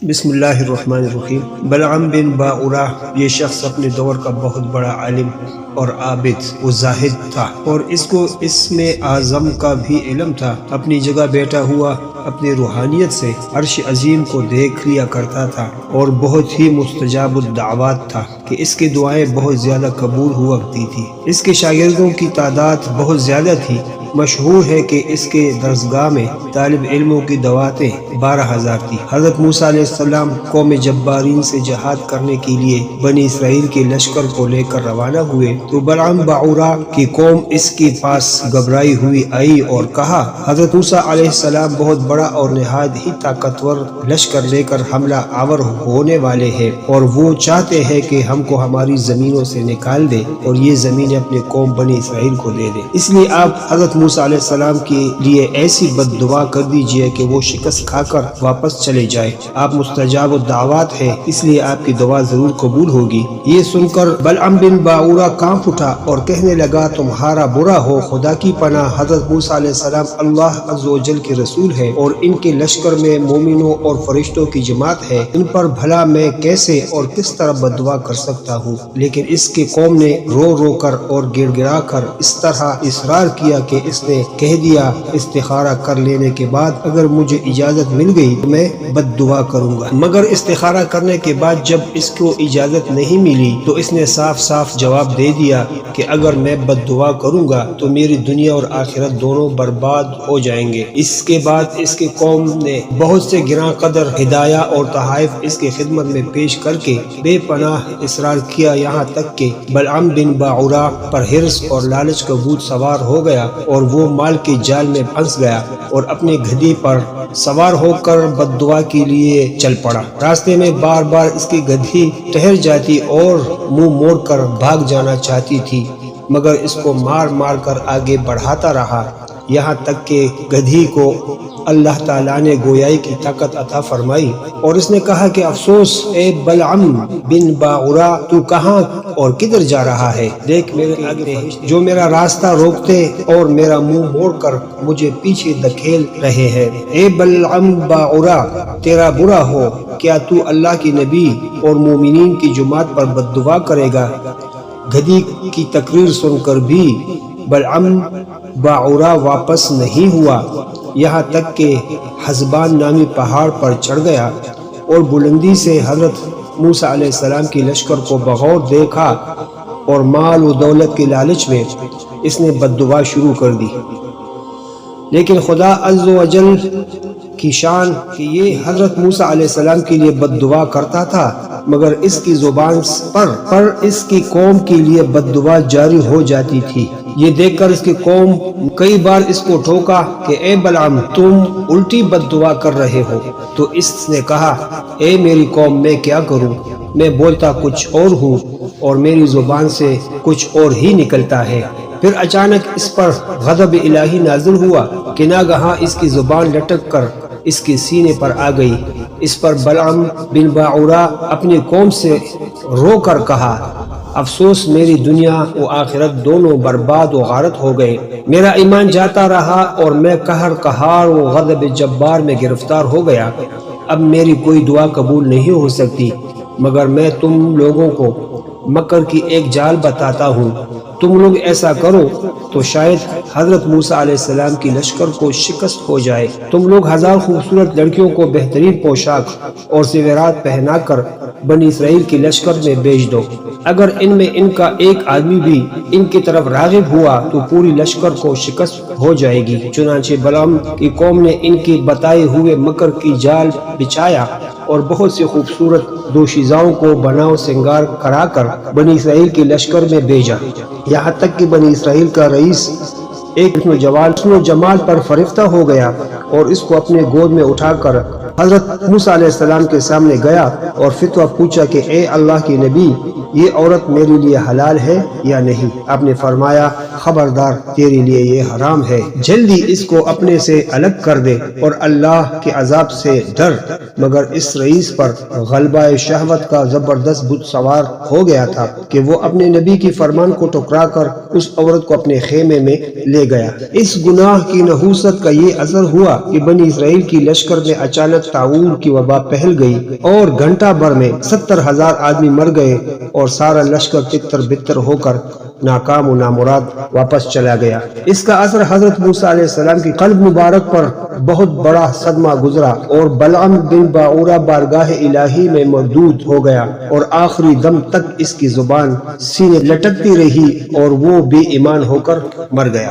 بسم اللہ الرحمن الرحیم۔ بلعام بن باعورہ یہ شخص اپنے دور کا بہت بڑا عالم اور عابد و زاہد تھا، اور اس کو اسم اعظم کا بھی علم تھا۔ اپنی جگہ بیٹھا ہوا اپنی روحانیت سے عرش عظیم کو دیکھ لیا کرتا تھا، اور بہت ہی مستجاب الدعوات تھا کہ اس کی دعائیں بہت زیادہ قبول ہوا کرتی تھی۔ اس کے شاگردوں کی تعداد بہت زیادہ تھی۔ مشہور ہے کہ اس کے درسگاہ میں طالب علموں کی دعوتیں 12,000 تھی۔ حضرت موسیٰ علیہ السلام قوم جبارین سے جہاد کرنے کے لیے بنی اسرائیل کے لشکر کو لے کر روانہ ہوئے تو بلعام باعورہ کی قوم اس کے پاس گھبرائی ہوئی آئی اور کہا، حضرت موسیٰ علیہ السلام بہت بڑا اور نہایت ہی طاقتور لشکر لے کر حملہ آور ہونے والے ہیں، اور وہ چاہتے ہیں کہ ہم کو ہماری زمینوں سے نکال دے اور یہ زمینیں اپنے قوم بنی اسرائیل کو دے دے۔ اس لیے آپ حضرت موسیٰ علیہ السلام کے لیے ایسی بد دعا کر دیجئے کہ وہ شکست کھا کر واپس چلے جائے۔ آپ مستجاب الدعوات ہیں، اس لیے آپ کی دعا ضرور قبول ہوگی۔ یہ سن کر بلعام بن باعورہ کانپ اٹھا اور کہنے لگا، تمہارا برا ہو، خدا کی پناہ، حضرت موسیٰ علیہ السلام اللہ عز و جل کے رسول ہے، اور ان کے لشکر میں مومنوں اور فرشتوں کی جماعت ہے، ان پر بھلا میں کیسے اور کس طرح بد دعا کر سکتا ہوں؟ لیکن اس کی قوم نے رو رو کر اور گڑ گڑا کر اس طرح اصرار کیا کہ اس نے کہہ دیا، استخارہ کر لینے کے بعد اگر مجھے اجازت مل گئی تو میں بد دعا کروں گا۔ مگر استخارہ کرنے کے بعد جب اس کو اجازت نہیں ملی تو اس نے صاف صاف جواب دے دیا کہ اگر میں بد دعا کروں گا تو میری دنیا اور آخرت دونوں برباد ہو جائیں گے۔ اس کے بعد اس کی قوم نے بہت سے گراں قدر ہدایہ اور تحائف اس کی خدمت میں پیش کر کے بے پناہ اصرار کیا، یہاں تک کہ بلعام بن باعورہ پر حرص اور لالچ کا بھوت سوار ہو گیا، اور وہ مال کے جال میں پھنس گیا اور اپنے گدھے پر سوار ہو کر بد دعا کے لیے چل پڑا۔ راستے میں بار بار اس کی گدھی ٹھہر جاتی اور منہ موڑ کر بھاگ جانا چاہتی تھی، مگر اس کو مار مار کر آگے بڑھاتا رہا، یہاں تک کہ گدھی کو اللہ تعالیٰ نے گویائی کی طاقت عطا فرمائی، اور اس نے کہا کہ افسوس اے بلعام بن باعورہ، تو کہاں اور کدھر جا رہا ہے؟ دیکھ میرے آگے جو میرا راستہ روکتے اور میرا منہ موڑ کر مجھے پیچھے دھکیل رہے ہیں۔ اے بلعام باعورہ، تیرا برا ہو، کیا تو اللہ کی نبی اور مومنین کی جماعت پر بد دعا کرے گا؟ گدھی کی تقریر سن کر بھی بلعام باعورہ واپس نہیں ہوا، یہاں تک کہ حزبان نامی پہاڑ پر چڑھ گیا اور بلندی سے حضرت موسیٰ علیہ السلام کی لشکر کو بغور دیکھا، اور مال و دولت کے لالچ میں اس نے بد دعا شروع کر دی۔ لیکن خدا عز و جل کی شان کہ یہ حضرت موسیٰ علیہ السلام کے لیے بد دعا کرتا تھا، مگر اس کی زبان پر اس کی قوم کے لیے بد دعا جاری ہو جاتی تھی۔ یہ دیکھ کر اس کی قوم کئی بار اس کو ٹھوکا کہ اے بلعام، تم الٹی بد دعا کر رہے ہو۔ تو اس نے کہا، اے میری قوم، میں کیا کروں؟ میں بولتا کچھ اور ہوں اور میری زبان سے کچھ اور ہی نکلتا ہے۔ پھر اچانک اس پر غضب الہی نازل ہوا کہ ناگہاں اس کی زبان لٹک کر اس کے سینے پر آ گئی۔ اس پر بلعام بن باعورہ اپنی قوم سے رو کر کہا، افسوس میری دنیا و آخرت دونوں برباد و غارت ہو گئے۔ میرا ایمان جاتا رہا اور میں قہر و غضب جبار میں گرفتار ہو گیا۔ اب میری کوئی دعا قبول نہیں ہو سکتی، مگر میں تم لوگوں کو مکر کی ایک جال بتاتا ہوں۔ تم لوگ ایسا کرو تو شاید حضرت موسیٰ علیہ السلام کی لشکر کو شکست ہو جائے۔ تم لوگ 1000 خوبصورت لڑکیوں کو بہترین پوشاک اور زیورات پہنا کر بنی اسرائیل کے لشکر میں بھیج دو۔ اگر ان میں ان کا ایک آدمی بھی ان کی طرف راغب ہوا تو پوری لشکر کو شکست ہو جائے گی۔ چنانچہ بلعام کی قوم نے ان کے بتائے ہوئے مکر کی جال بچھایا اور بہت سی خوبصورت دوشیزاؤں کو بناؤ سنگار کرا کر بنی اسرائیل کے لشکر میں بھیجا، یہاں تک کہ بنی اسرائیل کا رئیس ایک حسن و جمال پر فریفتہ ہو گیا اور اس کو اپنے گود میں اٹھا کر حضرت موسیٰ علیہ السلام کے سامنے گیا اور فتویٰ پوچھا کہ اے اللہ کی نبی، یہ عورت میرے لیے حلال ہے یا نہیں؟ آپ نے فرمایا خبردار تیرے لیے یہ حرام ہے، جلدی اس کو اپنے سے الگ کر دے اور اللہ کے عذاب سے ڈر۔ مگر اس رئیس پر غلبہ شہوت کا زبردست بت سوار ہو گیا تھا کہ وہ اپنے نبی کی فرمان کو ٹکرا کر اس عورت کو اپنے خیمے میں لے گیا۔ اس گناہ کی نحوست کا یہ اثر ہوا کہ بنی اسرائیل کی لشکر میں اچانک طاعون کی وبا پھیل گئی اور گھنٹہ بھر میں 70,000 آدمی مر گئے اور سارا لشکر تتر بتر ہو کر ناکام و نامراد واپس چلا گیا۔ اس کا اثر حضرت موسیٰ علیہ السلام کی قلب مبارک پر بہت بڑا صدمہ گزرا اور بلعم بن باعورہ بارگاہ الہی میں مردود ہو گیا اور آخری دم تک اس کی زبان سینے لٹکتی رہی اور وہ بے ایمان ہو کر مر گیا۔